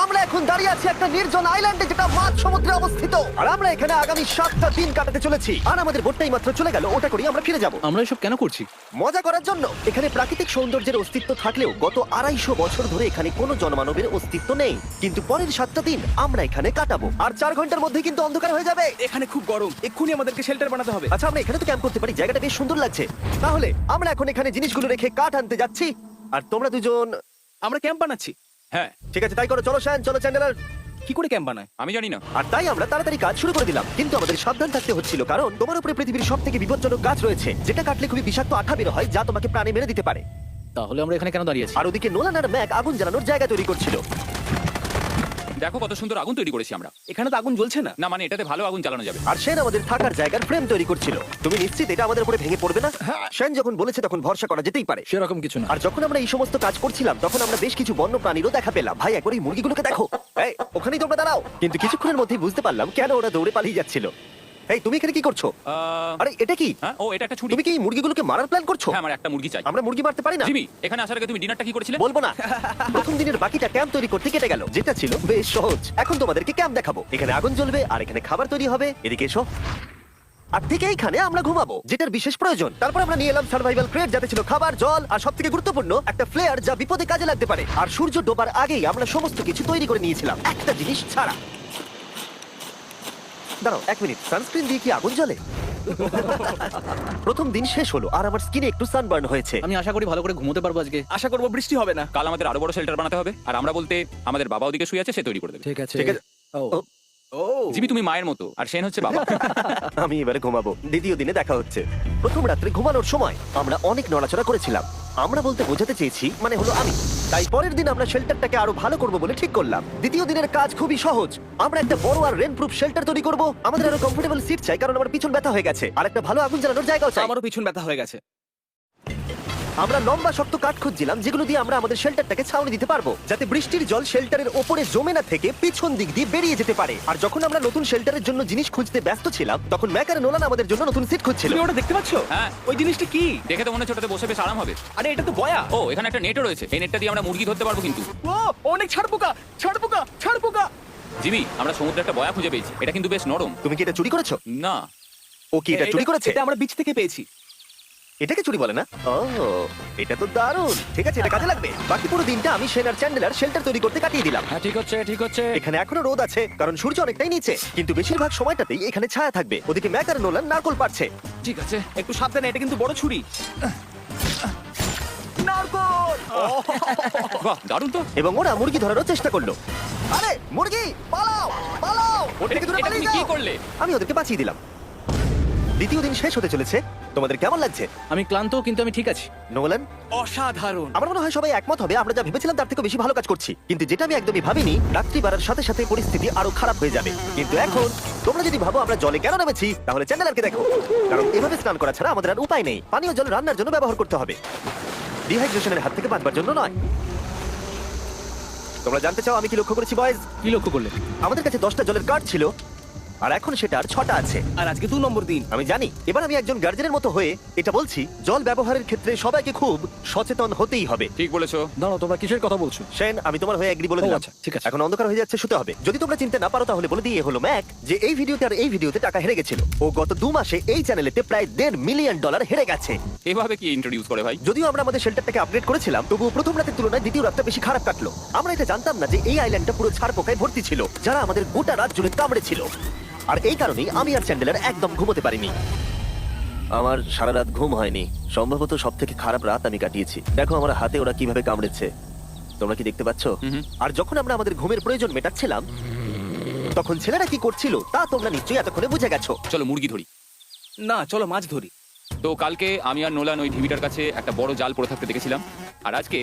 আমরা এখন দাঁড়িয়ে আছি একটা নির্জন আইল্যান্ডে যেটা মাঝ সমুদ্রে অবস্থিত, আর আমরা এখানে আগামী 7টা দিন কাটাতে চলেছি। আর আমাদের বোটটাই মাত্র চলে গেল, ওটা করি আমরা ফিরে যাব আমরা এসব কেন করছি? মজা করার জন্য। এখানে প্রাকৃতিক সৌন্দর্যের অস্তিত্ব থাকলেও গত 250 বছর ধরে এখানে কোনো জনমানবের অস্তিত্ব নেই। কিন্তু পরের 7টা দিন আমরা এখানে কাটাবো, আর 4 ঘন্টার মধ্যে কিন্তু অন্ধকার হয়ে যাবে। এখানে খুব গরম, এক্ষুনি আমাদেরকে শেল্টার বানাতে হবে। আচ্ছা, আমরা এখানে তো ক্যাম্প করতে পারি, জায়গাটা বেশ সুন্দর লাগছে। তাহলে আমরা এখন এখানে জিনিসগুলো রেখে কাঠ আনতে যাচ্ছি, আর তোমরা দুজন। আমরা ক্যাম্প বানাচ্ছি। হ্যাঁ, ঠিক আছে, তাই করো। চলো শ্যান, চলো চ্যান্ডেলার। কি করে ক্যাম্প বানায়? আমি জানি না। আর তাই আমরা তাড়াতাড়ি কাজ শুরু করে দিলাম, কিন্তু আমাদের সাবধান থাকতে হচ্ছিল, কারণ তোমার উপরে পৃথিবীর সব থেকে বিপজ্জনক গাছ রয়েছে, যেটা কাটলে খুবই বিষাক্ত আঠা বের হয়, যা তোমাকে প্রাণে মেরে দিতে পারে। তাহলে আমরা এখানে কেন দাঁড়িয়ে আছি? আর ওদিকে নোলান আর ম্যাক আগুন জ্বালানোর জায়গা তৈরি করছিল। দেখো কত সুন্দর আগুন তৈরি করেছি আমরা। এখানে তো আগুন জ্বলছে না। না মানে এটাতে ভালো আগুন জ্বালানো যাবে। আর সেন আমাদের থাকার জায়গার ফ্রেম তৈরি করছিল। তুমি নিশ্চিত এটা আমাদের উপরে ভেঙে পড়বে না? সেন যখন বলেছে তখন ভরসা করা যেতেই পারে। সেরকম কিছু না। আর যখন আমরা এই সমস্ত কাজ করছিলাম তখন আমরা বেশ কিছু বন্য প্রাণীরও দেখা পেলাম। ভাই, একবার এই মুরগিগুলোকে দেখো। এই, ওখানেই তোমরা দাঁড়াও। কিন্তু কিছুক্ষণের মধ্যেই বুঝতে পারলাম কেন ওরা দৌড়ে পালিয়ে যাচ্ছিল। এই, তুমি এখানে কি করছো? আরে এটা কি? হ্যাঁ, ও এটা একটা ছুরি। তুমি কি এই মুরগিগুলোকে মারার প্ল্যান করছো? হ্যাঁ, আমার একটা মুরগি চাই। আমরা মুরগি মারতে পারি না। জিমি, এখানে আসার আগে তুমি ডিনারটা কি করেছিলে? বলবো না। প্রথম দিনের বাকিটা ক্যাম্প তৈরি করতে কেটে গেল, যেটা ছিল বেশ সহজ। এখন তোমাদেরকে ক্যাম্প দেখাবো। এখানে আগুন জ্বলবে আর এখানে খাবার তৈরি হবে। এদিকে এসো। আর ঠিক এইখানে আমরা ঘুমাবো, যেটার বিশেষ প্রয়োজন। তারপর আমরা নিয়ে এলাম সার্ভাইভাল ক্রেট, যাতে ছিল খাবার, জল আর সবথেকে গুরুত্বপূর্ণ একটা ফ্লেয়ার, যা বিপদে কাজে লাগতে পারে। আর সূর্য ডোবার আগেই আমরা সমস্ত কিছু তৈরি করে নিয়েছিলাম, একটা জিনিস ছাড়া। দাঁড়াও 1 মিনিট, সানস্ক্রিন দিয়ে কি আগুন জ্বলে? প্রথম দিন শেষ হলো আর আমার স্কিনে একটু সানবার্ন হয়েছে। আমি আশা করি ভালো করে ঘুমোতে পারবো আজকে। আশা করবো বৃষ্টি হবে না। কাল আমাদের আরো বড় শেল্টার বানাতে হবে, আর আমরা বলতে আমাদের বাবা ওদিকে শুয়ে আছে, সে তৈরি করে দেবে। ঠিক আছে। ঠিক আছে। ও ও, ও জিমি তুমি মায়ের মতো, আর সেন হচ্ছে বাবা। আমি এবারে ঘুমাবো, দ্বিতীয় দিনে দেখা হচ্ছে। প্রথম রাত্রে ঘুমানোর সময় আমরা অনেক নড়াচড়া করেছিলাম। আমরা বলতে বোঝাতে চেয়েছি, মানে হলো আমি। তাই পরের দিন আমরা শেল্টারটাকে আরো ভালো করব বলে ঠিক করলাম। দ্বিতীয় দিনের কাজ খুবই সহজ। আমরা একটা বড় আর রেন প্রুফ শেল্টার তৈরি করব। আমাদের আরো কমফোর্টেবল সিট চাই, কারণ আমার পিছন ব্যথা হয়ে গেছে, আর একটা ভালো আগুন জ্বালানোর জায়গাও চাই। আমারও পিছন ব্যথা হয়ে গেছে। আমরা লম্বা শক্ত কাঠ খুঁজছিলাম, যেগুলো দিয়ে আমরা আমাদের শেল্টারটাকে ছাউনি দিতে পারবো, যাতে বৃষ্টির জল শেল্টারের ওপরে জমে না থেকে পিছন দিক দিয়ে বেরিয়ে যেতে পারে। আর যখন আমরা নতুন শেল্টারের জন্য জিনিস খুঁজতে ব্যস্ত ছিলাম, তখন ম্যাক আর নোলান আমাদের জন্য নতুন সিট খুঁজছিল। তুমি ওটা দেখতে পাচ্ছ? হ্যাঁ। ওই জিনিসটা কি? দেখে তো মনে হচ্ছে ওটাতে বসে বেশ আরাম হবে। আরে এটা তো বয়া। ও, এখানে একটা নেটও রয়েছে। এই নেটটা দিয়ে আমরা মুরগি ধরতে পারবো। কিন্তু ও অনেক ছাড়পোকা, ছাড়পোকা, ছাড়পোকা। জিমি, আমরা সমুদ্রে একটা বয়া খুঁজে পেয়েছি। এটা কিন্তু বেশ নরম। তুমি কি এটা চুরি করেছো? না। ও কি এটা চুরি করেছে? এটা আমরা বিচ থেকে পেয়েছি। এটাকে চুরি বলে না? ও, এটা তো দারুণ। ঠিক আছে, এটা কাজে লাগবে। বাকি পুরো দিনটা আমি সেন আর চ্যান্ডেলার শেল্টার তৈরি করতে কাটিয়ে দিলাম। হ্যাঁ, ঠিক হচ্ছে ঠিক হচ্ছে। এখানে এখনো রোদ আছে, কারণ সূর্য অনেকটাই নিচে, কিন্তু বেশিরভাগ সময়টাতেই এখানে ছায়া থাকবে। ওদিকে ম্যাক আর নোলান নারকল পাড়ছে। ঠিক আছে। একটু সাবধানে, এটা কিন্তু বড় ছুরি। নারকল। বাহ, দারুণ তো। এবং ওরা মুরগি ধরারও চেষ্টা করলো। আরে মুরগি, পালাও পালাও! ওটা এটাকে দূরে এটা পালিয়ে তুমি কি যাও। করলে? আমি ওদেরকে বাঁচিয়ে দিলাম। দ্বিতীয় দিন শেষ হতে চলেছে। তোমাদের কেমন লাগছে? আমি ক্লান্ত, কিন্তু আমি ঠিক আছি। নোলান? অসাধারণ। আমার মনে হয় সবাই একমত হবে, আমরা যা ভেবেছিলাম তার থেকে বেশি ভালো কাজ করছি। কিন্তু যেটা আমি একদমই ভাবিনি, রাত্রি বাড়ার সাথে সাথে পরিস্থিতি আরো খারাপ হয়ে যাবে। কিন্তু এখন তোমরা যদি ভাবো আমরা জলে কেন নেমেছি, তাহলে চ্যান্ডেলারকে দেখো। কারণ এভাবে স্নান করা ছাড়া আমাদের আর উপায় নেই। পানীয় জল রান্নার জন্য ব্যবহার করতে হবে, ডিহাইড্রেশনের হাত থেকে বাঁচবার জন্য নয়। তোমরা জানতে চাও আমি কি লক্ষ্য করেছি বয়েজ? কি লক্ষ্য করলে? আমাদের কাছে 10টা জলের কার্ড ছিল, আর এখন সেটা আর 6টা আছে। আর আজকে 2 নম্বর দিন। আমি জানি। এবার আমি একজন গার্জেনের মতো হয়ে এটা বলছি, জল ব্যবহারের ক্ষেত্রে সবাইকে খুব সচেতন হতেই হবে। ঠিক বলেছো। দাঁড়াও, তোমরা কিসের কথা বলছো? সেন, আমি তোমার হয়ে এগ্রি বলে ও, দিলাম। আচ্ছা, ঠিক আছে। এখন অন্ধকার হয়ে যাচ্ছে, শুতে হবে। যদি তোমরা চিনতে না পারো তাহলে বলে দিয়ে হলো ম্যাক যে এই ভিডিওতে আর এই ভিডিওতে টাকা হেরে গেছিল। ও গত 2 মাসে এই চ্যানেলেতে প্রায় $1.5 মিলিয়ন হেরে গেছে। এভাবে কি ইন্ট্রোডিউস করে ভাই? যদিও আমরা আমাদের শেল্টারটাকে আপগ্রেড করেছিলাম, তবুও প্রথম রাতের তুলনায় দ্বিতীয় রাতটা বেশি খারাপ কাটলো। আমরা এটা জানতাম না যে এই আইল্যান্ডটা পুরো ছারপোকায় ভর্তি ছিল, যারা আমাদের গোটা রাত জুড়ে কামড়েছিল। আর এই কারণেই আমি আর চ্যান্ডেলার একদম ঘুমোতে পারিনি। আমার সারা রাত ঘুম হয়নি। সম্ভবত সব থেকে খারাপ রাত আমি কাটিয়েছি। দেখো আমার হাতে ওরা কিভাবে কামড়েছে, তোমরা কি দেখতে পাচ্ছ? আর যখন আমরা আমাদের ঘুমের প্রয়োজন মেটাচ্ছিলাম, তখন ছেলেরা কি করছিল তা তোমরা নিশ্চয়ই এতক্ষণে বুঝে গেছো। চলো মুরগি ধরি। না, চলো মাছ ধরি। তো কালকে আমি আর নোলান ওই ঢিবিটার কাছে একটা বড় জাল পড়ে থাকতে দেখেছিলাম, আর আজকে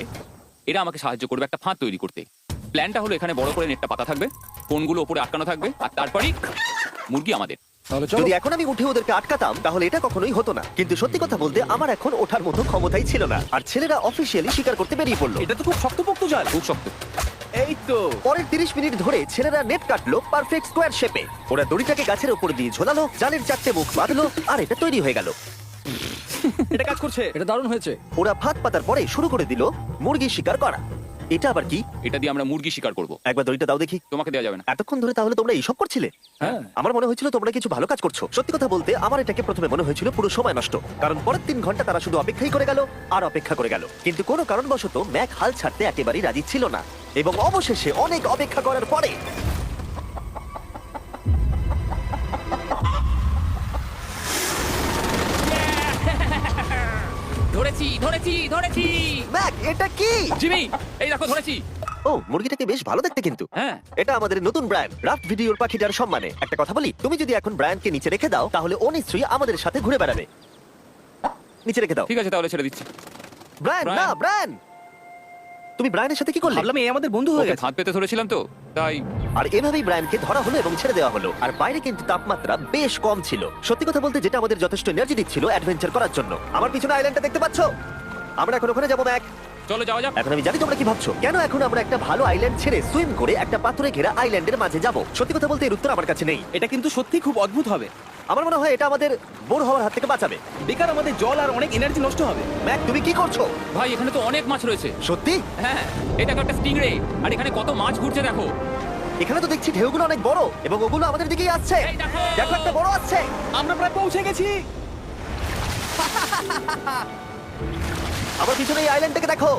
এরা আমাকে সাহায্য করবে একটা ফাঁদ তৈরি করতে। প্ল্যানটা হলো এখানে বড় করে নেটটা পাতা থাকবে, কোনগুলো উপরে আটকানো থাকবে, আর তারপরেই মুরগি আমাদের। তাহলে চলো। যদি এখন আমি উঠে ওদেরকে আটকাতাম তাহলে এটা কখনোই হতো না। কিন্তু সত্যি কথা বলতে আমার এখন ওঠার মতো ক্ষমতাই ছিল না। আর ছেলেরা অফিসিয়ালি স্বীকার করতে বেরিয়ে পড়লো। এটা তো খুব শক্তপোক্ত জাল। খুব শক্ত। এই তো। পরের 30 মিনিট ধরে ছেলেরা নেট কাটলো পারফেক্ট স্কোয়ার শেপে। ওরা দড়িটাকে গাছের উপর দিয়ে ঝোলালো, জালের 4টে মুখ বাঁধলো, আর এটা তৈরি হয়ে গেল। এটা কাজ করছে। এটা দারুণ হয়েছে। ওরা ফাঁদ পাতার পরে শুরু করে দিল মুরগি শিকার করা। এটা আবার কি? এটা দিয়ে আমরা মুরগি শিকার করব। একবার দড়িটা দাও দেখি। তোমাকে দেওয়া যাবে না। এতক্ষণ ধরে তাহলে তোমরা এইসব করছিলে? হ্যাঁ। আমার মনে হয়েছিল তোমরা কিছু ভালো কাজ করছো। সত্যি কথা বলতে আমার এটাকে প্রথমে মনে হয়েছিল পুরো সময় নষ্ট, কারণ পরের 3 ঘন্টা তারা শুধু অপেক্ষাই করে গেল আর অপেক্ষা করে গেল। কিন্তু কোনো কারণবশত ম্যাক হাল ছাড়তে একেবারেই রাজি ছিল না, এবং অবশেষে অনেক অপেক্ষা করার পরে ধরেছি ধরেছি ধরেছি। ম্যাক, এটা কি? জিমি, এই দেখো ধরেছি। ও, মুরগিটাকে বেশ ভালো দেখতে কিন্তু। হ্যাঁ। এটা আমাদের নতুন ব্র্যান্ড রাফট ভিডিওর পাখিটার সম্মানে। একটা কথা বলি, তুমি যদি এখন ব্র্যান্ডকে নিচে রেখে দাও তাহলে ও নিশ্চয়ই আমাদের সাথে ঘুরে বেড়াবে। নিচে রেখে দাও। ঠিক আছে, তাহলে ছেড়ে দিচ্ছি। ব্রায়ান, না ব্রায়ান। ব্রায়ান, তুমি ব্রায়ানের সাথে কি করলে? ভাবলাম এই আমাদের বন্ধু হয়ে ওকে গেছে। ফাঁদ পেতে ধরেছিলাম তো, তাই। আর এভাবেই ব্রায়ানকে ধরা হলো এবং ছেড়ে দেওয়া হলো। আর বাইরে কিন্তু তাপমাত্রা বেশ কম ছিল, সত্যি কথা বলতে যেটা আমাদের যথেষ্ট এনার্জি দিচ্ছিল অ্যাডভেঞ্চার করার জন্য। আমার পিছনে আইল্যান্ডটা দেখতে পাচ্ছো? আমরা এখন ওখানে যাবো ম্যাক। চলো যাওয়া যাক। এখন আমি জানি তোমরা কি ভাবছো, কেন এখন আমরা একটা ভালো আইল্যান্ড ছেড়ে সুইম করে একটা পাথরে ঘেরা আইল্যান্ডের মাঝে যাব? সত্যি কথা বলতে এর উত্তর আমার কাছে নেই। এটা কিন্তু সত্যি খুব অদ্ভুত হবে। আমার মনে হয় এটা আমাদের বোর হওয়ার হাত থেকে বাঁচাবে। বেকার আমাদের জল আর অনেক এনার্জি নষ্ট হবে। ম্যাক, তুমি কি করছো? ভাই, এখানে তো অনেক মাছ রয়েছে। সত্যি? হ্যাঁ, এটা একটা স্টিংরে, আর এখানে কত মাছ ঘুরছে দেখো। এখানে তো দেখছি ঢেউগুলো অনেক বড় এবং ওগুলো আমাদের দিকেই আসছে। এই দেখো। দেখো, একটা বড় আসছে। আমরা প্রায় পৌঁছে গেছি। আমার পিছনে এই আইল্যান্ডটাকে দেখো।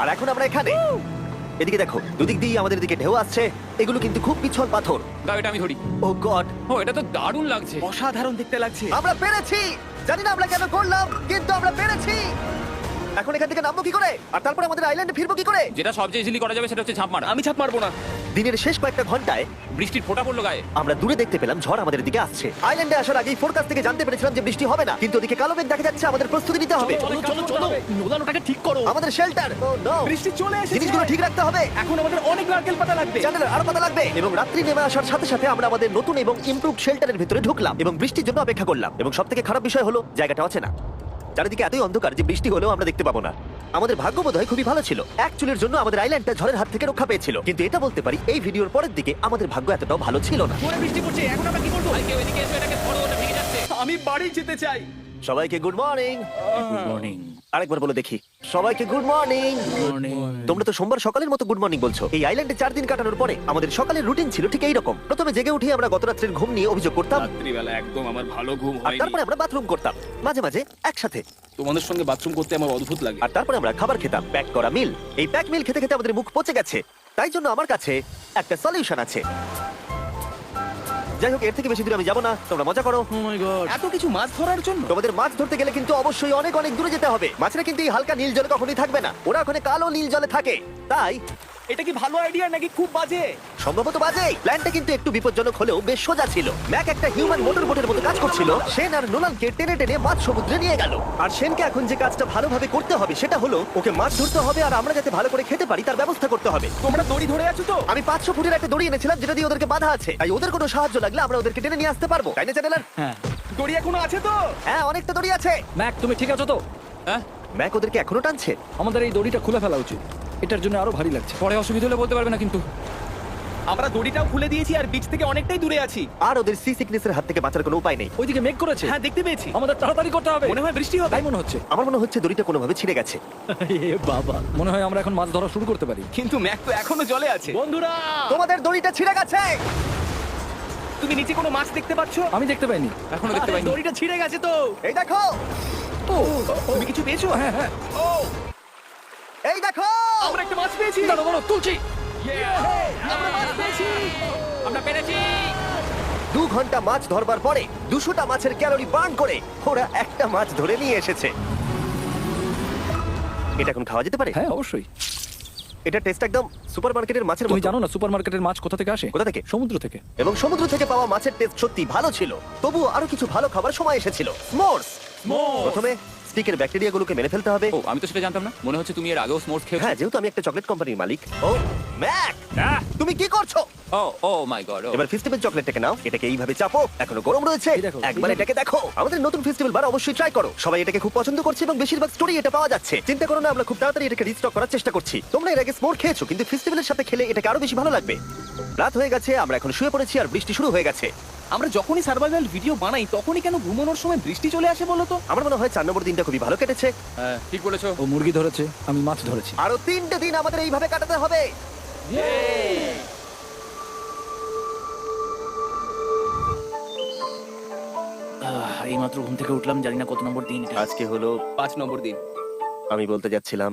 আর এখন আমরা এখানে। এদিকে দেখো, দুদিক দিয়ে আমাদের দিকে ঢেউ আসছে। এগুলো কিন্তু খুব পিছল পাথর। দাও, এটা আমি ধরি। ও গড, ও, এটা তো দারুণ লাগছে। অসাধারণ দেখতে লাগছে। আমরা পেরেছি। জানি না আমরা কেন করলাম, কিন্তু আমরা পেরেছি। এখন এখান থেকে নামবো কি করে, আর তারপরে আমাদের আইল্যান্ডে ফিরবো কি করে? যেটা সবচেয়ে ইজিলি করা যাবে সেটা হচ্ছে ঝাঁপ মারা। আমি ছাপ মারবো না। দিনের শেষ কয়েকটা ঘন্টায় বৃষ্টির ফোঁটা পড়লো গায়ে। আমরা দূরে দেখতে পেলাম ঝড় আমাদের দিকে আসছে। আইল্যান্ডে আসার আগেই ফোরকাস্ট থেকে জানতে পেরেছিলাম যে বৃষ্টি হবে না, কিন্তু ওদিকে কালো মেঘ দেখা যাচ্ছে। আমাদের প্রস্তুতি নিতে হবে। নোলান ওটাকে ঠিক করো। আমাদের শেল্টার, ও নো, বৃষ্টি চলে এসেছে। জিনিসগুলো ঠিক রাখতে হবে। এখন আমাদের অনেক নারকেল পাতা লাগবে। জানালার আরো পাতা লাগবে। এবং রাত্রি নেমে আসার সাথে সাথে আমরা আমাদের নতুন এবং ইমপ্রুভড শেল্টারের ভিতরে ঢুকলাম এবং বৃষ্টির জন্য অপেক্ষা করলাম। এবং সবথেকে খারাপ বিষয় হলো জায়গাটা অচেনা। চারিদিকে এতই অন্ধকার যে বৃষ্টি হলেও আমরা দেখতে পাবো না। আমাদের ভাগ্য বোধহয় খুবই ভালো ছিল। এক চুলের জন্য আমাদের আইল্যান্ডটা ঝড়ের হাত থেকে রক্ষা পেয়েছিল, কিন্তু এটা বলতে পারি এই ভিডিওর পরের দিকে আমাদের ভাগ্য এতটাও ভালো ছিল না। জোরে বৃষ্টি পড়ছে, এখন আমরা কি করবো? ভাই, কেউ এদিকে এসো, এটাকে ধরো, ওটা ভেঙে যাচ্ছে। আমি বাড়ি যেতে চাই। সবাইকে গুড মর্নিং। Good morning. আরেকবার বলে দেখি, সবাইকে গুড মর্নিং। তোমরা তো সোমবার সকালের মতো গুড মর্নিং বলছো। এই আইল্যান্ডে 4 দিন কাটানোর পরে আমাদের সকালের রুটিন ছিল ঠিক এই রকম। প্রথমে জেগে উঠে আমরা গত রাত্রের ঘুম নিয়ে অভিযোগ করতাম, রাত্রিবেলা একদম আমার ভালো ঘুম আর হয়নি। তারপরে আমরা বাথরুম করতাম, মাঝে মাঝে একসাথে। তোমাদের সঙ্গে বাথরুম করতে আমার অদ্ভুত লাগে। আর তারপরে আমরা খাবার খেতাম, প্যাক করা মিল। এই প্যাক মিল খেতে খেতে আমাদের মুখ পচে গেছে, তাই জন্য আমার কাছে একটা সলিউশন আছে। যাই হোক, এর থেকে বেশি দূরে আমি যাবো না, তোমরা মজা করো। ও মাই গড। এত কিছু মাছ ধরার জন্য? তোমাদের মাছ ধরতে গেলে কিন্তু অবশ্যই অনেক অনেক দূরে যেতে হবে। মাছেরা কিন্তু এই হালকা নীল জলে কখনোই থাকবে না, ওরা ওখানে কালো নীল জলে থাকে। তাই এটা কি ভালো আইডিয়া নাকি খুব বাজে? সম্ভবত বাজে। প্ল্যানটা কিন্তু একটু বিপজ্জনক হলেও বেশ সোজা ছিল। ম্যাক একটা হিউম্যান মোটর বোটের মতো কাজ করছিল। সেন আর নোলানকে টেনে টেনে মাছ সমুদ্রে নিয়ে গেল। আর সেনকে এখন যে কাজটা ভালোভাবে করতে হবে সেটা হলো ওকে মাছ ধরতে হবে, আর আমরা যাতে ভালো করে খেতে পারি তার ব্যবস্থা করতে হবে। তোমরা দড়ি ধরে আছো তো? আমি 500 ফুটের একটা দড়ি এনেছিলাম যেটা দিয়ে ওদেরকে বাঁধা আছে, তাই ওদের কোনো সাহায্য লাগলে আমরা ওদেরকে টেনে নিয়ে আসতে পারবো, তাই না চ্যানেলার? হ্যাঁ। দড়ি এখনো আছে তো? হ্যাঁ, অনেকটা দড়ি আছে। ম্যাক, তুমি ঠিক আছো তো? হ্যাঁ, ম্যাক ওদেরকে এখনো টানছে। আমাদের এই দড়িটা খুলে ফেলা উচিত, এটার জন্য আরো ভারী লাগছে। পরে অসুবিধা হলে বলতে পারবে না কিন্তু। আমরা দড়িটাও খুলে দিয়েছি আর বিচ থেকে অনেকটাই দূরে আছি। আর ওদের সি সিকনেসের হাত থেকে বাঁচার কোনো উপায় নেই। ওইদিকে মেঘ করেছে। হ্যাঁ, দেখতে পেয়েছি। আমাদের তাড়াতাড়ি করতে হবে। মনে হয় বৃষ্টি হবে। তাই মনে হচ্ছে। আমার মনে হচ্ছে দড়িটা কোনোভাবে ছিঁড়ে গেছে। এ বাবা, মনে হয় আমরা এখন মাছ ধরা শুরু করতে পারি। কিন্তু ম্যাক তো এখনো জলে আছে। বন্ধুরা, তোমাদের দড়িটা ছিঁড়ে গেছে। তুমি নিচে কোনো মাছ দেখতে পাচ্ছ? আমি দেখতে পাইনি। এখনো দেখতে পাইনি। দড়িটা ছিঁড়ে গেছে তো। এই দেখো, ও, তুমি কিছু পেয়েছো? হ্যাঁ হ্যাঁ। ও, এই দেখো। আমরা একটা মাছ পেয়েছি। দাঁড়াও, দাঁড়াও, তুলছি। আমরা মাছ পেয়েছি। আমরা পেরেছি। 2 ঘন্টা মাছ ধরবার পরে 200টা মাছের ক্যালোরি বার্ন করে ওরা একটা মাছ ধরে নিয়ে এসেছে। এটা এখন খাওয়া যেতে পারে? হ্যাঁ, অবশ্যই। এটা টেস্ট একদম সুপারমার্কেটের মাছের তুমি মতো। জানো না সুপারমার্কেটের মাছ কোথা থেকে আসে? কোথা থেকে? সমুদ্র থেকে। এবং সমুদ্র থেকে পাওয়া মাছের টেস্ট সত্যি ভালো ছিল। তবুও আরো কিছু ভালো খাবার সময় এসেছিল। স্মোর্স। প্রথমে স্টিকের ব্যাকটেরিয়াগুলোকে মেরে ফেলতে হবে। ও, আমি তো সেটা জানতাম না। মনে হচ্ছে তুমি এর আগেও স্মোর্টস খেয়েছো। হ্যাঁ, যেহেতু আমি একটা চকলেট কোম্পানির মালিক। ও ম্যাক, আহ! তুমি কি করছো? ও ও মাই গড। এবার ফেস্টিভ্যাল চকলেটটাকে নাও, এটাকে এইভাবে চাপো, এখনো গরম রয়েছে। এই দেখো, একবার এই দেখো। এটাকে দেখো। আমাদের নতুন ফেস্টিভ্যাল বার অবশ্যই ট্রাই করো। সবাই এটাকে খুব পছন্দ করছে এবং বেশিরভাগ স্টোরি এটা পাওয়া যাচ্ছে। চিন্তা করো না, আমরা খুব তাড়াতাড়ি এটাকে রিস্টক করার চেষ্টা করছি। তোমরা এর আগে স্মোর খেয়েছো, কিন্তু ফেস্টিভ্যালের সাথে খেলে এটাকে আরো বেশি ভালো লাগবে। রাত হয়ে গেছে, আমরা এখন শুয়ে পড়েছি আর বৃষ্টি শুরু হয়ে গেছে। আমরা যখনই সার্ভাইভাল ভিডিও বানাই তখনই কেন ঘুমানোর সময় বৃষ্টি চলে আসে বলো তো? আমার মনে হয় 4 নম্বর দিনটা খুবই ভালো কেটেছে। হ্যাঁ ঠিক বলেছো। ও মুরগি ধরেছে, আমি মাছ ধরেছি। আরো 3টে দিন আমাদের এইভাবে কাটাতে হবে। এইমাত্র ঘুম থেকে উঠলাম, জানি না কত নম্বর দিন এটা। আজকে হলো 5 নম্বর দিন। আমি বলতে যাচ্ছিলাম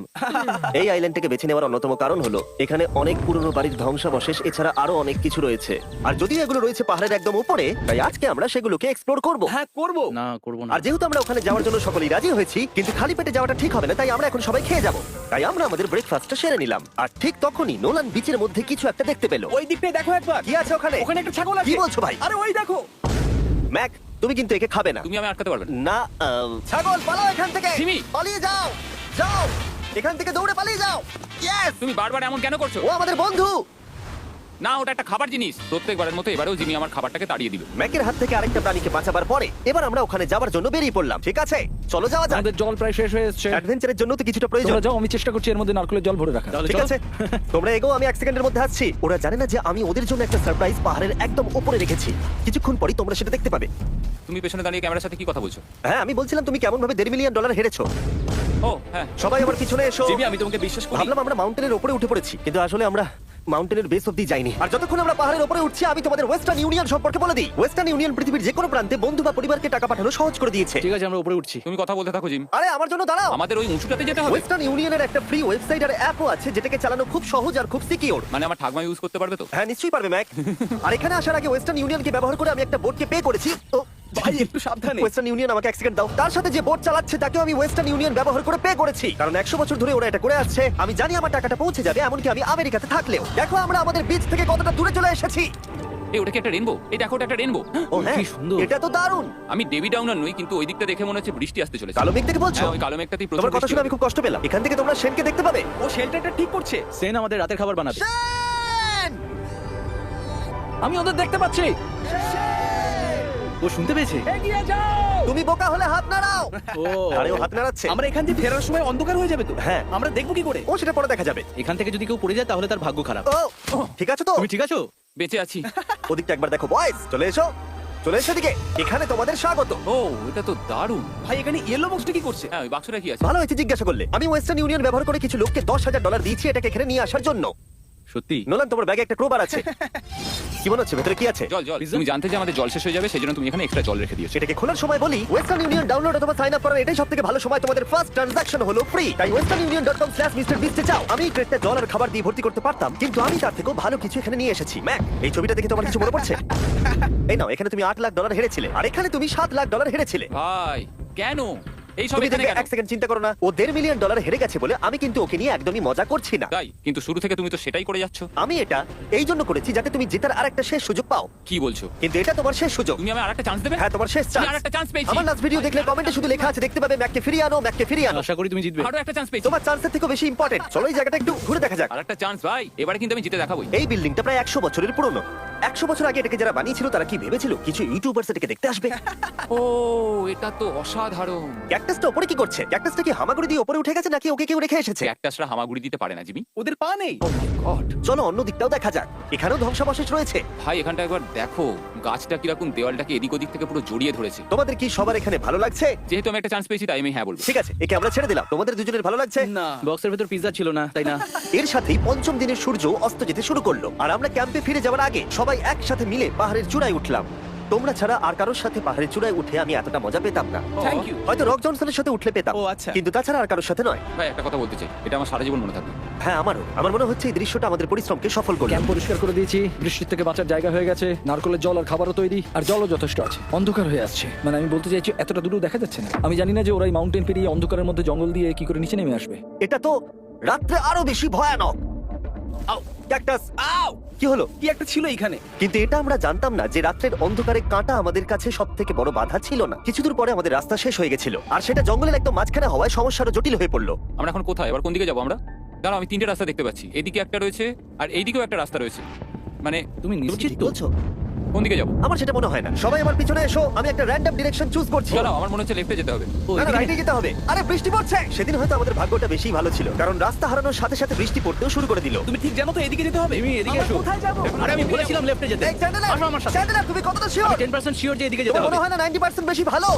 এই আইল্যান্ডটাকে বেছে নেওয়ার অন্যতম কারণ হলো এখানে অনেক পুরনো বাড়ির ধ্বংসাবশেষ এছাড়া আরো অনেক কিছু রয়েছে। আর যদিও এগুলো রয়েছে পাহাড়ের একদম উপরে, তাই আজকে আমরা সেগুলোকে এক্সপ্লোর করব। হ্যাঁ করব। না করবো না। আর যেহেতু আমরা ওখানে যাওয়ার জন্য সকলেই রাজি হয়েছি, কিন্তু খালি পেটে যাওয়াটা ঠিক হবে না, তাই আমরা এখন সবাই খেয়ে যাব। তাই আমরা আমাদের ব্রেকফাস্টটা সেরে নিলাম। আর ঠিক তখনই নোলান বিচের মধ্যে কিছু একটা দেখতে পেল। ওই দিকটাই দেখো একবার। কি আছে ওখানে? ওখানে একটা ছাগল আছে। কি বলছো ভাই? আরে ওই দেখো। ম্যাক, তুমি কিন্তু একে খাবে না। তুমি আমি আটকাতে পারবে না। না, ছাগল পালাও এখান থেকে। জিমি! পালিয়ে যাও, যাও এখান থেকে, দৌড়ে পালিয়ে যাও। ইয়েস! তুমি বারবার এমন কেন করছো? ও আমাদের বন্ধু। না ওটা একটা খাবার জিনিস। প্রত্যেকবারের মতো এবারেও জিমি আমার খাবারটাকে তাড়িয়ে দিল। ম্যাকের হাত থেকে আরেকটা প্রাণীকে বাঁচাবার পরে এবার আমরা ওখানে যাওয়ার জন্য বেরিয়ে পড়লাম। ঠিক আছে, চলো যাওয়া যাক। আমাদের জল প্রায় শেষ হয়ে এসছে। অ্যাডভেঞ্চারের জন্য তো কিছুটা প্রয়োজন। তোমরা যাও, আমি চেষ্টা করছি এর মধ্যে নারকেলের জল ভরে রাখা। ঠিক আছে, তোমরা এগো, আমি 1 সেকেন্ডের মধ্যে আসছি। ওরা জানে না যে আমি ওদের জন্য একটা সারপ্রাইজ পাহাড়ের একদম উপরে রেখেছি। কিছুক্ষণ পরেই তোমরা সেটা দেখতে পাবে। তুমি পেছনে দাঁড়িয়ে ক্যামেরার সাথে কি কথা বলছো? হ্যাঁ, আমি বলছিলাম তুমি কেমন ভাবে $1.5 মিলিয়ন হেরেছো। ও হ্যাঁ। সবাই আমার পিছনে এসো। জিমি, আমি তোমাকে বিশ্বাস করি। ভাবলাম আমরা মাউন্টেনের উপরে উঠে পড়েছি, কিন্তু আসলে আমরা মাউন্টেনের বেস অব্দি যাইনি। আর যতক্ষণ আমরা পাহাড়ের উপরে উঠছি, আমি তোমাদের ওয়েস্টার্ন ইউনিয়ন সম্পর্কে বলে দিই। ওয়েস্টার্ন ইউনিয়ন পৃথিবীর যে কোনো প্রান্তে বন্ধু বা পরিবারকে টাকা পাঠানো সহজ করে দিয়েছে। ঠিক আছে, আমরা উপরে উঠছি। তুমি কথা বলতে থাকো জিম। আরে আমার জন্য দাঁড়াও। আমাদের ওই উঁচুটাতে যেতে হবে। ওয়েস্টার্ন ইউনিয়নের একটা ফ্রি ওয়েবসাইট আর অ্যাপও আছে, যেটাকে চালানো খুব সহজ আর খুব সিকিউর। মানে আমার ঠাকমা ইউজ করতে পারবে তো? হ্যাঁ, নিশ্চয়ই পারবে ম্যাক। আর এখানে আসার আগে ওয়েস্টার্ন ইউনিয়নকে ব্যবহার করে আমি একটা বোটকে পে করেছি। ও ভাই একটু সাবধানে। ওয়েস্টার্ন ইউনিয়ন আমাকে 1 সেকেন্ড দাও। তার সাথে যে বোট চালাচ্ছে তাকেও আমি ওয়েস্টার্ন ইউনিয়ন ব্যবহার করে পে করেছি, কারণ 100 বছর ধরে ওরা এটা করে আসছে। আমি জানি আমার টাকাটা পৌঁছে যাবে, এমনকি আমি আমেরিকাতে থাকলেও। দেখো আমরা আমাদের বিচ থেকে কতটা দূরে চলে এসেছি। এই ওটা কি একটা রেনবো? এই দেখো ওটা একটা রেনবো। ও হ্যাঁ, কি সুন্দর। এটা তো দারুণ। আমি ডেভি ডাউনার নই, কিন্তু ওই দিকটা দেখে মনে হচ্ছে বৃষ্টি আসতে চলেছে। কালো মেঘ থেকে বলছো? হ্যাঁ, ওই কালো মেঘটাতেই প্রচুর তোমার কথা বৃষ্টি শুনে আমি হবে। খুব কষ্ট পেলাম। এখান থেকে তোমরা সেনকে দেখতে পাবে। ও শেল্টারটা ঠিক করছে। সেন আমাদের রাতের খাবার বানাবে। সেন! আমি ওদের দেখতে পাচ্ছি। ও শুনতে পেয়েছে। এগিয়ে যাও। তুমি বোকা হলে হাত নাড়াও। ও আরে ও হাত নাড়াচ্ছে। আমরা এখান থেকে ফেরার সময় অন্ধকার হয়ে যাবে তো? হ্যাঁ। আমরা দেখবো কি করে? ও সেটা পরে দেখা যাবে। এখান থেকে যদি কেউ পড়ে যায় তাহলে তার ভাগ্য খারাপ। ও ঠিক আছে তো? তুমি ঠিক আছো? বেঁচে আছি। ওদিকটা একবার দেখো বয়েজ, চলে এসো, চলে এসো এদিকে। এখানে তোমাদের স্বাগত। ও এটা তো দারুণ। ভাই এখানে ইয়েলো বক্সটা কি করছে? হ্যাঁ ওই বাক্সটা কি আছে? ভালো হয়েছে জিজ্ঞাসা করলে। আমি ওয়েস্টার্ন ইউনিয়ন ব্যবহার করে কিছু লোককে $10,000 দিয়েছি এটাকে এখানে নিয়ে আসার জন্য। সত্যি? নোলান, তোমার ব্যাগে একটা ক্রোবার আছে। কি মনে হচ্ছে ভেতরে কি আছে? জল জল। তুমি জানতে যে আমাদের জল শেষ হয়ে যাবে, সেজন্য তুমি এখানে এক্সট্রা জল রেখে দিয়েছো। সেটাকে খোলার সময় বলি, ওয়েস্টার্ন ইউনিয়ন ডাউনলোড অথবা সাইন আপ করার এটাই সবথেকে ভালো সময়। তোমাদের ফার্স্ট ট্রানজাকশন হলো ফ্রি। তাই westernunion.com/MrBeast এ যাও। আমি এই ক্রেটটা জল আর খাবার দিয়ে ভর্তি করতে পারতাম, কিন্তু আমি তার থেকেও ভালো কিছু এখানে নিয়ে এসেছি। ম্যাক, এই ছবিটা দেখে তোমার কিছু মনে পড়ছে? এই নাও, এখানে তুমি $8 লাখ হেরেছিলে, আর এখানে তুমি $7 লাখ হেরেছিলে। ভাই কেন এই সব তুমি এখানে দেখবে, কেন? 1 সেকেন্ড চিন্তা করো না। ও $1.5 মিলিয়ন হেরে গেছে বলে আমি কিন্তু ওকে নিয়ে একদমই মজা করছি না। তাই, কিন্তু শুরু থেকে তুমি তো সেটাই করে যাচ্ছ। আমি এটা এই জন্য করেছি যাতে তুমি জেতার আরেকটা শেষ সুযোগ পাও। কি বলছো? কিন্তু এটা তোমার শেষ সুযোগ। তুমি আমি আরেকটা চান্স দেবে? হ্যাঁ, তোমার শেষ আমি চান্স। আরেকটা চান্স পেয়েছি। আমার লাস্ট ভিডিও দেখলে কমেন্টে শুধু লেখা আছে, দেখতে পাবে ম্যাককে ফিরিয়ে আনো, ম্যাককে ফিরিয়ে আনো। আশা করি তুমি জিতবে। আরো একটা চান্স পেয়েছি। তোমার চান্সের থেকে বেশি ইম্পর্টেন্ট। চলো এই জায়গাটা একটু ঘুরে দেখা যাক। আরেকটা চান্স ভাই, এবারে কিন্তু আমি জিতে দেখাবোই। এই বিল্ডিংটা প্রায় 100 বছরের পুরনো। 100 বছর আগে এটাকে যারা বানিয়েছিল তারা কি ভেবেছিল কিছু ইউটিউবার্স এটাকে দেখতে আসবে? ও এটা তো অসাধারণ। ক্যাকটাসটা উপরে কি করছে? ক্যাকটাসটা কি হামাগুড়ি দিয়ে উপরে উঠে গেছে নাকি ওকে কেউ রেখে এসেছে? ক্যাকটাসরা হামাগুড়ি দিতে পারে না জিমি। ওদের পা নেই। ও মাই গড। চলো অন্য দিকটাও দেখা যাক। এখানেও ধ্বংসাবশেষ রয়েছে। ভাই এখানটা একবার দেখো, গাছটা কিরকম দেওয়ালটাকে এদিক ওদিক থেকে পুরো জড়িয়ে ধরেছে। তোমাদের কি সবার এখানে ভালো লাগছে? যেহেতু আমি একটা চান্স পেয়েছি তাই আমি হ্যাঁ বলবো। ঠিক আছে, একে আমরা ছেড়ে দিলাম। তোমাদের দুজনের ভালো লাগছে? না। বক্সের ভেতর পিৎজা ছিল না, তাই না? এর সাথেই পঞ্চম দিনের সূর্য অস্ত যেতে শুরু করলো, আর আমরা ক্যাম্পে ফিরে যাওয়ার আগে সবাই একসাথে মিলে পাহাড়ের চূড়ায় উঠলাম। তোমরা ছাড়া আর কারোর সাথে পাহাড়ের চূড়ায় উঠে আমি এতটা মজা পেতাম না। Thank you. হয়তো রক জনসনের সাথে উঠলে পেতাম, ও, আচ্ছা। কিন্তু তাছাড়া আর কারোর সাথে নয়। ভাই একটা কথা বলতে চাই, এটা আমার সারা জীবন মনে থাকবে। হ্যাঁ, আমারও। আমার মনে হচ্ছে এই দৃশ্যটা আমাদের পরিশ্রমকে সফল করলো। ক্যাম্প পরিষ্কার করে দিয়েছি, বৃষ্টির থেকে বাঁচার জায়গা হয়ে গেছে, নারকেলের জল আর খাবারও তৈরি, আর জলও যথেষ্ট আছে। অন্ধকার হয়ে আসছে, মানে আমি বলতে চাইছি এতটা দূরেও দেখা যাচ্ছে না। আমি জানি না যে ওরা এই মাউন্টেন পেরিয়ে অন্ধকারের মধ্যে জঙ্গল দিয়ে কি করে নিচে নেমে আসবে। এটা তো রাত্রে আরো বেশি ভয়ানক। আউ, ক্যাকটাস! আউ! কি হলো? কি একটা ছিল এখানে। কিন্তু এটা আমরা জানতাম না যে রাত্রের অন্ধকারে কাঁটা আমাদের কাছে সব থেকে বড় বাধা ছিল না। কিছু দূর পরে আমাদের রাস্তা শেষ হয়ে গেছিল, আর সেটা জঙ্গলের একদম মাঝখানে হওয়ায় সমস্যাটা জটিল হয়ে পড়লো। আমরা এখন কোথায়, এবার কোন দিকে যাবো আমরা? দাঁড়াও, আমি 3টে রাস্তা দেখতে পাচ্ছি। এদিকে একটা রয়েছে আর এইদিকেও একটা রাস্তা রয়েছে। মানে তুমি নিশ্চিত ঠিক তো? বলছো? কোন দিকে যাবো? আমার সেটা মনে হয় না। সবাই আমার পিছনে এসো, আমি একটা র্যান্ডম ডিরেকশন চুজ করছি। দাঁড়াও, আমার মনে হচ্ছে লেফটে যেতে হবে। না, না, রাইটে যেতে হবে। আরে বৃষ্টি পড়ছে। সেদিন হয়তো আমাদের ভাগ্যটা বেশি ভালো ছিল, কারণ রাস্তা হারানোর সাথে সাথে বৃষ্টি পড়তেও শুরু করে দিল। তুমি ঠিক জানো তো এদিকে যেতে হবে? তুমি এদিকে এসো। কোথায় যাবো? আরে আমি বলেছিলাম লেফটে যেতে। এই চ্যান্ডেলার, আসো আমার সাথে। চ্যান্ডেলার, তুমি কতটা শিওর? 10% শিওর যে এদিকে যেতে তোমার হবে। মনে হয় না 90% বেশি ভালো?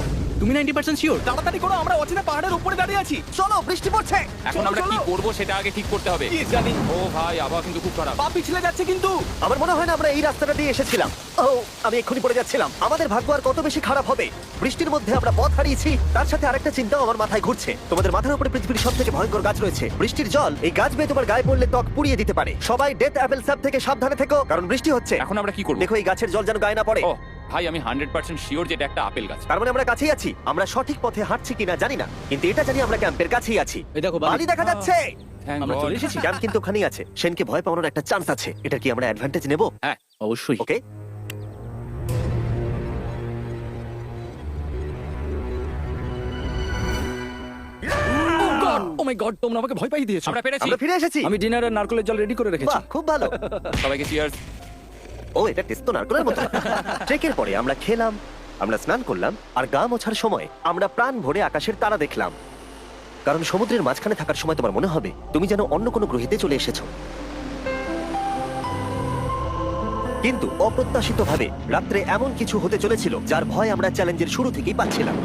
তুমি 90% শিওর? তাড়াতাড়ি করো, আমরা অচেনা পাহাড়ের উপরে দাঁড়িয়ে আছি। চলো, বৃষ্টি পড়ছে। এখন আমরা কি করব সেটা আগে ঠিক করতে হবে। কি জানি, ও ভাই, আবহাওয়া কিন্তু খুব খারাপ। পা পিছলে যাচ্ছে কিন্তু। আমার মনে হয় না আমরা এই রাস্তাটা দিয়ে এসেছিলাম। ও, আমি এক্ষুনি পড়ে যাচ্ছিলাম। আমাদের ভাগ্য আর কত বেশি খারাপ হবে। বৃষ্টির মধ্যে আমরা পথ হারিয়েছি, তার সাথে আরেকটা চিন্তাও আমার মাথায় ঘুরছে। তোমাদের মাথার উপরে পৃথিবীর সবথেকে ভয়ঙ্কর গাছ রয়েছে। বৃষ্টির জল এই গাছ বেয়ে তোমার গায়ে পড়লে ত্বক পুড়িয়ে দিতে পারে। সবাই ডেথ অ্যাপেল স্যাপ থেকে সাবধানে থেকো, কারণ বৃষ্টি হচ্ছে। এখন আমরা কি করব? দেখো, এই গাছের জল যেন গায়ে না পড়ে। ও ভাই, আমি 100% শিওর যে এটা একটা আপেল গাছ। তার মানে আমরা কাছেই আছি। আমরা সঠিক পথে হাঁটছি কিনা জানি না, কিন্তু এটা জানি আমরা ক্যাম্পের কাছেই আছি। এই দেখো, বালি। বালি দেখা যাচ্ছে। Thank আমরা God. চলে এসেছি। ক্যাম্প কিন্তু ওখানেই আছে। সেনকে ভয় পাওয়ানোর একটা চান্স আছে। এটা কি আমরা অ্যাডভান্টেজ নেব? হ্যাঁ, অবশ্যই। ওকে। ও মাই গড, তোমরা আমাকে ভয় পাইয়ে দিয়েছো। আমরা পেরেছি। আমরা ফিরে এসেছি। আমি ডিনার আর নারকেলের জল রেডি করে রেখেছি। বাহ, খুব ভালো। সবাইকে চিয়ার্স। ও, এটা টেস্ট তো নারকেলের মতো। ট্রেকের পরে আমরা খেলাম, আমরা স্নান করলাম, আর গা মোছার সময় আমরা প্রাণ ভরে আকাশের তারা দেখলাম। কারণ সমুদ্রের মাঝখানে থাকার সময় তোমার মনে হবে তুমি যেন অন্য কোনো গ্রহেতে চলে এসেছো। কিন্তু অপ্রত্যাশিতভাবে রাত্রে এমন কিছু হতে চলেছিল যার ভয় আমরা চ্যালেঞ্জের শুরু থেকেই পাচ্ছিলাম।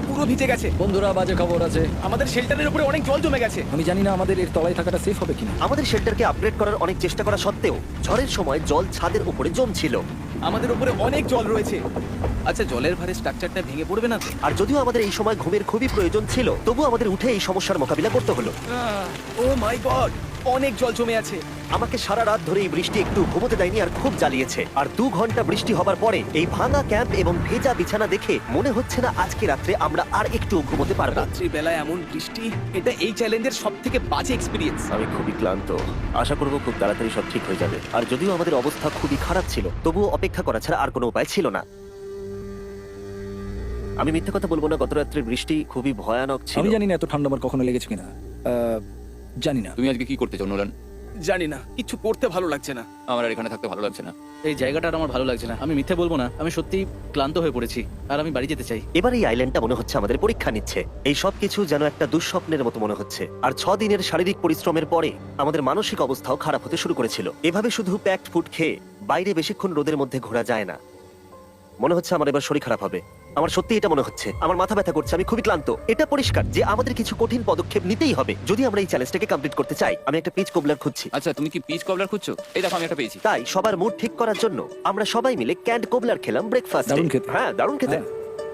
পুরো ভিজে গেছে। বন্ধুরা, বাজে খবর আছে। আমাদের শেল্টারের উপরে অনেক জল জমে গেছে। আমি জানি না আমাদের এর তলায় থাকাটা সেফ হবে কিনা। আমাদের শেল্টারকে আপগ্রেড করার অনেক চেষ্টা করা সত্ত্বেও ঝড়ের সময় জল ছাদের উপরে জমছিল। আমাদের উপরে অনেক জল রয়েছে। আচ্ছা, জলের ভারে স্ট্রাকচারটা ভেঙে পড়বে না তো? আর যদিও আমাদের এই সময় ঘুমের খুবই প্রয়োজন ছিল, তবু আমাদের উঠে এই সমস্যার মোকাবিলা করতে হলো। ও মাই গড, অনেক জল জমে আছে। আমাকে সারা রাত ধরে এই বৃষ্টি একটু ঘুমোতে দেয়নি আর খুব জ্বালিয়েছে। আর 2 ঘন্টা বৃষ্টি হবার পরে এই ভাঙা ক্যাম্প এবং ভেজা বিছানা দেখে মনে হচ্ছে না আজকে রাত্রে আমরা আর একটু ঘুমোতে পারবো। রাত্রি বেলায় এমন বৃষ্টি, এটা এই চ্যালেঞ্জের সবথেকে বাজে এক্সপেরিয়েন্স। আমি খুবই ক্লান্ত। আশা করব খুব তাড়াতাড়ি সব ঠিক হয়ে যাবে। আর যদিও আমাদের অবস্থা খুবই খারাপ ছিল, তবুও অপেক্ষা করা ছাড়া আর কোনো উপায় ছিল না। আমি মিথ্যে কথা বলবো না, গত রাত্রে বৃষ্টি খুবই ভয়ানক ছিল। আমি জানি না এত ঠান্ডা আমার কখনো লেগেছে কিনা। জানি না। তুমি আজকে কি করতে চাও নোলান? জানি না, কিছু করতে ভালো লাগছে না। আমার আর এখানে থাকতে ভালো লাগছে না। এই জায়গাটা আর আমার ভালো লাগছে না। আমি মিথ্যে বলবো না, আমি সত্যিই ক্লান্ত হয়ে পড়েছি আর আমি বাড়ি যেতে চাই। এবার এই আইল্যান্ডটা মনে হচ্ছে আমাদের পরীক্ষা নিচ্ছে। এই সব কিছু যেন একটা দুঃস্বপ্নের মতো মনে হচ্ছে। আর 6 দিনের শারীরিক পরিশ্রমের পরে আমাদের মানসিক অবস্থাও খারাপ হতে শুরু করেছিল। এভাবে শুধু প্যাকড ফুড খেয়ে বাইরে বেশিক্ষণ রোদের মধ্যে ঘোরা যায় না। মনে হচ্ছে আমার এবার শরীর খারাপ হবে। আমার সত্যি এটা মনে হচ্ছে। আমার মাথা ব্যথা করছে, আমি খুবই ক্লান্ত। এটা পরিষ্কার যে আমাদের কিছু কঠিন পদক্ষেপ নিতেই হবে যদি আমরা এই চ্যালেঞ্জটাকে কমপ্লিট করতে চাই। আমি একটা পিচ কোবলার খুঁজছি। আচ্ছা, তুমি কি পিচ কবলার খুঁজছো? এই দেখো, আমি একটা পেয়েছি। তাই সবার মুড ঠিক করার জন্য আমরা সবাই মিলে ক্যান্ড কোবলার খেলাম ব্রেকফাস্টে। দারুণ খেতে। হ্যাঁ, দারুণ খেতে।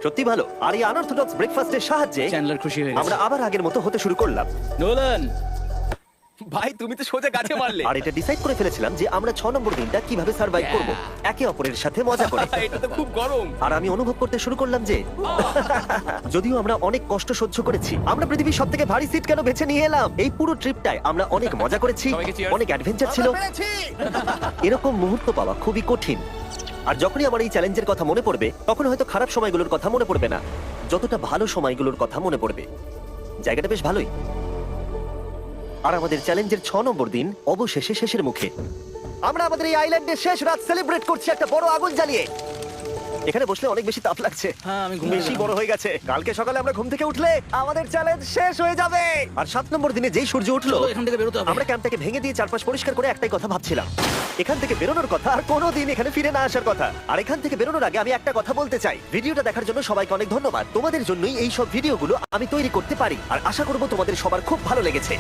সত্যি ভালো। আর এই আনঅর্থোডক্স ব্রেকফাস্টের সাহায্যে চ্যান্ডলার খুশি হয়ে আমরা গেছে। আবার আগের মতো হতে শুরু করলাম। নোলান, ভাই, তুমি তো সোজা গাছে মারলে। আর এটা ডিসাইড করে ফেলেছিলাম যে আমরা 6 নম্বর দিনটা কিভাবে সার্ভাইভ করব, একে অপরের সাথে মজা করে। এটা তো খুব গরম। আর আমি অনুভব করতে শুরু করলাম যে যদিও আমরা অনেক কষ্ট সহ্য করেছি, আমরা পৃথিবীর সবথেকে ভারী সিট কেন বেছে নিয়ে এলাম। এই পুরো ট্রিপটায় আমরা অনেক মজা করেছি, সবাইকে cheers। অনেক অ্যাডভেঞ্চার ছিল। এরকম মুহূর্ত পাওয়া খুবই কঠিন। আর যখনই আমার এই চ্যালেঞ্জের কথা মনে পড়বে, তখন হয়তো খারাপ সময়গুলোর কথা মনে পড়বে না, যতটা ভালো সময়গুলোর কথা মনে পড়বে। জায়গাটা বেশ ভালোই। আর আমাদের চ্যালেঞ্জের 6 নম্বর দিন অবশেষে শেষের মুখে। আমরা আমাদের এই আইল্যান্ডে শেষ রাত সেলিব্রেট করছি একটা বড় আগুন জ্বালিয়ে। এখানে বসলে অনেক বেশি তাপ লাগছে। হ্যাঁ, আমি ঘুমিয়ে বেশি গেলাম। বড় হয়ে গেছে। কালকে সকালে আমরা ঘুম থেকে উঠলে আমাদের চ্যালেঞ্জ শেষ হয়ে যাবে। আর 7 নম্বর দিনে যেই সূর্য উঠলো, চলো, এখান থেকে বেরোতে হবে। আমরা ক্যাম্পটাকে ভেঙে দিয়ে চারপাশ পরিষ্কার করে একটাই কথা ভাবছিলাম, এখান থেকে বেরোনোর কথা আর কোনোদিন এখানে ফিরে না আসার কথা। আর এখান থেকে বেরোনোর আগে আমি একটা কথা বলতে চাই, ভিডিওটা দেখার জন্য সবাইকে অনেক ধন্যবাদ। তোমাদের জন্যই এই সব ভিডিওগুলো আমি তৈরি করতে পারি। আর আশা করবো তোমাদের সবার খুব ভালো লেগেছে।